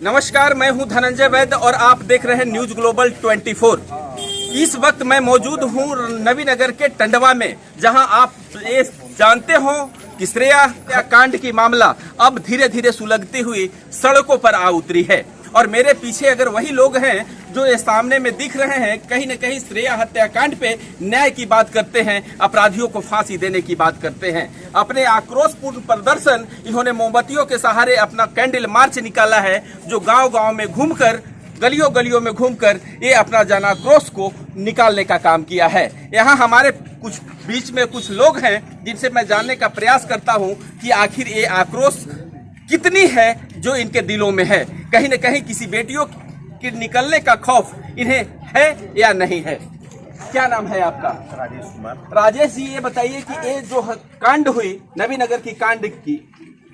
नमस्कार, मैं हूं धनंजय वैद्य और आप देख रहे हैं न्यूज ग्लोबल 24। इस वक्त मैं मौजूद हूं नवीनगर के टंडवा में, जहां आप ये जानते हो कि श्रेया कांड की मामला अब धीरे धीरे सुलगती हुई सड़कों पर आ उतरी है। और मेरे पीछे अगर वही लोग हैं जो ये सामने में दिख रहे हैं, कहीं न कहीं श्रेया हत्याकांड पे न्याय की बात करते हैं, अपराधियों को फांसी देने की बात करते हैं। अपने आक्रोशपूर्ण प्रदर्शन इन्होंने मोमबत्तियों के सहारे अपना कैंडल मार्च निकाला है, जो गांव-गांव में घूमकर, गलियों में घूमकर ये अपना जन आक्रोश को निकालने का काम किया है। यहाँ हमारे कुछ बीच में कुछ लोग हैं जिनसे मैं जानने का प्रयास करता हूँ कि आखिर ये आक्रोश कितनी है जो इनके दिलों में है। कहीं न कहीं किसी बेटियों के निकलने का खौफ इन्हें है या नहीं है। क्या नाम है आपका? राजेश कुमार। राजेश जी, ये बताइए कि ये जो कांड हुई नवीनगर की कांड की,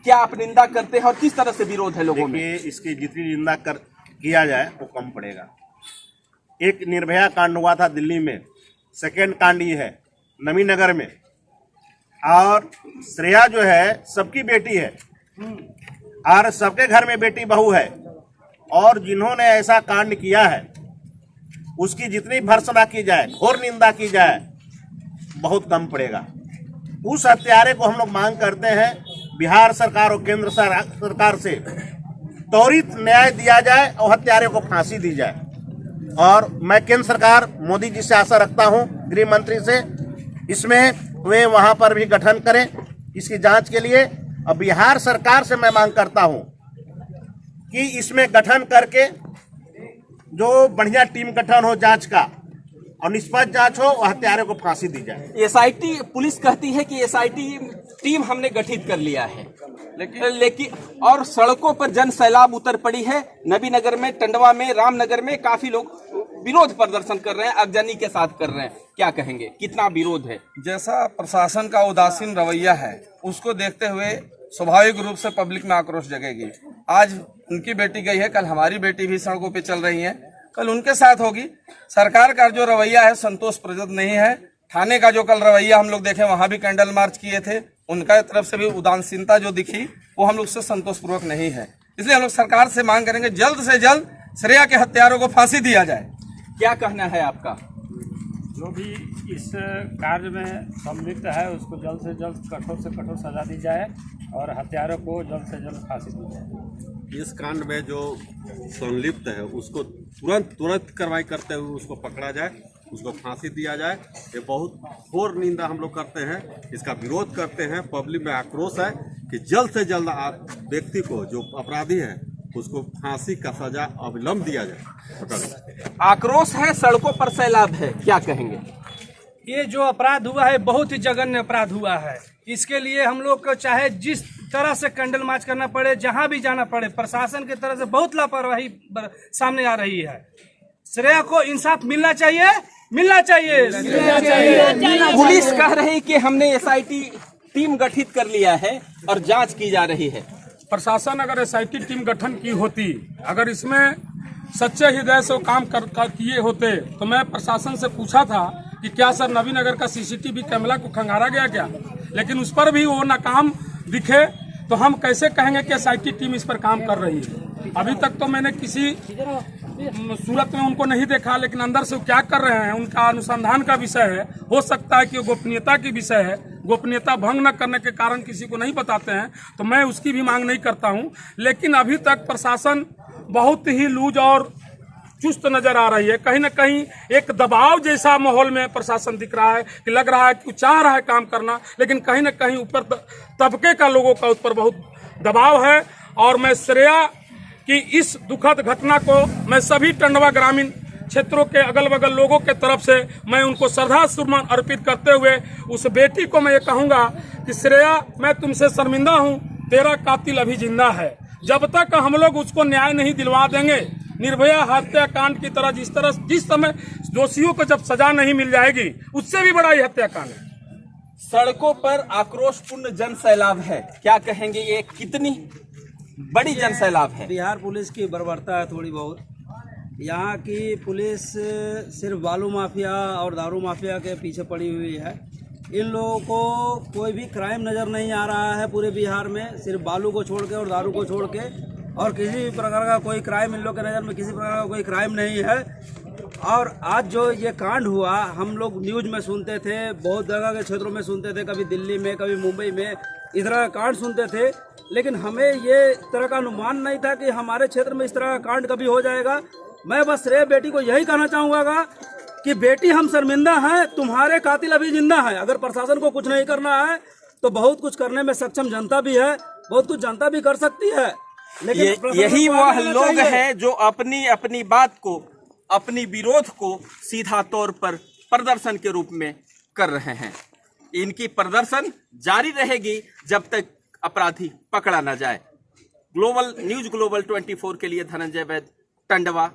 क्या आप निंदा करते हैं और किस तरह से विरोध है लोगों में? देखिए, इसकी जितनी निंदा किया जाए वो कम पड़ेगा। एक निर्भया कांड हुआ था दिल्ली में, सेकेंड कांड ये है नवीनगर में। और श्रेया जो है सबकी बेटी है और सबके घर में बेटी बहू है, और जिन्होंने ऐसा कांड किया है उसकी जितनी भर्त्सना की जाए, घोर निंदा की जाए, बहुत कम पड़ेगा। उस हत्यारे को हम लोग मांग करते हैं बिहार सरकार और केंद्र सरकार से त्वरित न्याय दिया जाए और हत्यारे को फांसी दी जाए। और मैं केंद्र सरकार मोदी जी से आशा रखता हूं, गृह मंत्री से, इसमें वे वहां पर भी गठन करें इसकी जांच के लिए। और बिहार सरकार से मैं मांग करता हूं कि इसमें गठन करके जो बढ़िया टीम गठन हो जांच का और निष्पक्ष जांच हो और हत्यारे को फांसी दी जाए। एसआईटी पुलिस कहती है कि एसआईटी टीम हमने गठित कर लिया है, लेकिन और सड़कों पर जन सैलाब उतर पड़ी है। नवीनगर में, टंडवा में, रामनगर में काफी लोग विरोध प्रदर्शन कर रहे हैं, अगजनी के साथ कर रहे हैं। क्या कहेंगे, कितना विरोध है? जैसा प्रशासन का उदासीन रवैया है, उसको देखते हुए स्वाभाविक रूप से पब्लिक में आक्रोश जगेगी। आज उनकी बेटी गई है, कल हमारी बेटी भी सड़कों पे चल रही है, कल उनके साथ होगी। सरकार का जो रवैया है संतोषप्रद नहीं है। थाने का जो कल रवैया हम लोग देखे, वहां भी कैंडल मार्च किए थे, उनका तरफ से भी उदासीनता जो दिखी वो हम लोग से संतोषपूर्वक नहीं है। इसलिए हम लोग सरकार से मांग करेंगे जल्द से जल्द श्रेया के हत्यारों को फांसी दिया जाए। क्या कहना है आपका? जो भी इस कार्य में सम्मिलित है उसको जल्द से जल्द कठोर से कठोर सजा दी जाए और हत्यारों को जल्द से जल्द फांसी दी जाए। इस कांड में जो संलिप्त है उसको तुरंत कार्रवाई करते हुए उसको पकड़ा जाए, उसको फांसी दिया जाए। ये बहुत घोर निंदा हम लोग करते हैं, इसका विरोध करते हैं। पब्लिक में आक्रोश है कि जल्द से जल्द व्यक्ति को, जो अपराधी है, उसको फांसी का सजा अविलंब दिया जाए। आक्रोश है, सड़कों पर सैलाब है, क्या कहेंगे? ये जो अपराध हुआ है बहुत ही जघन्य अपराध हुआ है। इसके लिए हम लोग को चाहे जिस तरह से कैंडल मार्च करना पड़े, जहां भी जाना पड़े, प्रशासन की तरफ से बहुत लापरवाही सामने आ रही है। श्रेया को इंसाफ मिलना चाहिए, मिलना चाहिए। पुलिस कह रही है कि हमने एसआईटी टीम गठित कर लिया है और जांच की जा रही है। प्रशासन अगर एसआईटी टीम गठन की होती, अगर इसमें सच्चे हृदय से काम किए होते, तो मैं प्रशासन से पूछा था कि क्या सर नवीनगर का सीसीटीवी कैमरा को खंगारा गया क्या, लेकिन उस पर भी वो नाकाम दिखे, तो हम कैसे कहेंगे कि एसआईटी टीम इस पर काम कर रही है। अभी तक तो मैंने किसी सूरत में उनको नहीं देखा, लेकिन अंदर से वो क्या कर रहे हैं उनका अनुसंधान का विषय है। हो सकता है कि गोपनीयता की विषय है, गोपनीयता भंग न करने के कारण किसी को नहीं बताते हैं, तो मैं उसकी भी मांग नहीं करता हूं। लेकिन अभी तक प्रशासन बहुत ही लूज और चुस्त नजर आ रही है। कहीं न कहीं एक दबाव जैसा माहौल में प्रशासन दिख रहा है कि लग रहा है कि चाह रहा है काम करना, लेकिन कहीं न कहीं ऊपर तबके का लोगों का उस पर बहुत दबाव है। और मैं श्रेया की इस दुखद घटना को मैं सभी टंडवा ग्रामीण क्षेत्रों के अगल बगल लोगों के तरफ से मैं उनको श्रद्धा सुमन अर्पित करते हुए उस बेटी को मैं ये कहूँगा कि श्रेया, मैं तुमसे शर्मिंदा हूँ, तेरा कातिल अभी जिंदा है। जब तक हम लोग उसको न्याय नहीं दिलवा देंगे, निर्भया हत्याकांड की तरह जिस समय दोषियों को जब सजा नहीं मिल जाएगी, उससे भी बड़ा ही हत्याकांड है। सड़कों पर आक्रोशपूर्ण जन सैलाब है, क्या कहेंगे, ये कितनी बड़ी जन सैलाब है? बिहार पुलिस की बर्बरता है थोड़ी बहुत। यहाँ की पुलिस सिर्फ बालू माफिया और दारू माफिया के पीछे पड़ी हुई है। इन लोगों को कोई भी क्राइम नज़र नहीं आ रहा है पूरे बिहार में, सिर्फ बालू को छोड़ के और दारू को छोड़ के। और किसी प्रकार का कोई क्राइम इन लोग के नज़र में किसी प्रकार का कोई क्राइम नहीं है। और आज जो ये कांड हुआ, हम लोग न्यूज़ में सुनते थे, बहुत जगह के क्षेत्रों में सुनते थे, कभी दिल्ली में कभी मुंबई में इस तरह का कांड सुनते थे, लेकिन हमें ये तरह का अनुमान नहीं था कि हमारे क्षेत्र में इस तरह का कांड कभी हो जाएगा। मैं बस श्रेया बेटी को यही कहना चाहूँगा कि बेटी हम शर्मिंदा हैं, तुम्हारे कातिल अभी जिंदा हैं। अगर प्रशासन को कुछ नहीं करना है तो बहुत कुछ करने में सक्षम जनता भी है, बहुत कुछ जनता भी कर सकती है, लेकिन प्रशासन यही को वह आगे आना लोग चाहिए। हैं जो अपनी अपनी बात को, अपनी विरोध को सीधा तौर पर प्रदर्शन के रूप में कर रहे हैं। इनकी प्रदर्शन जारी रहेगी जब तक अपराधी पकड़ा न जाए। ग्लोबल 24 के लिए धनंजय वैद्य, टंडवा।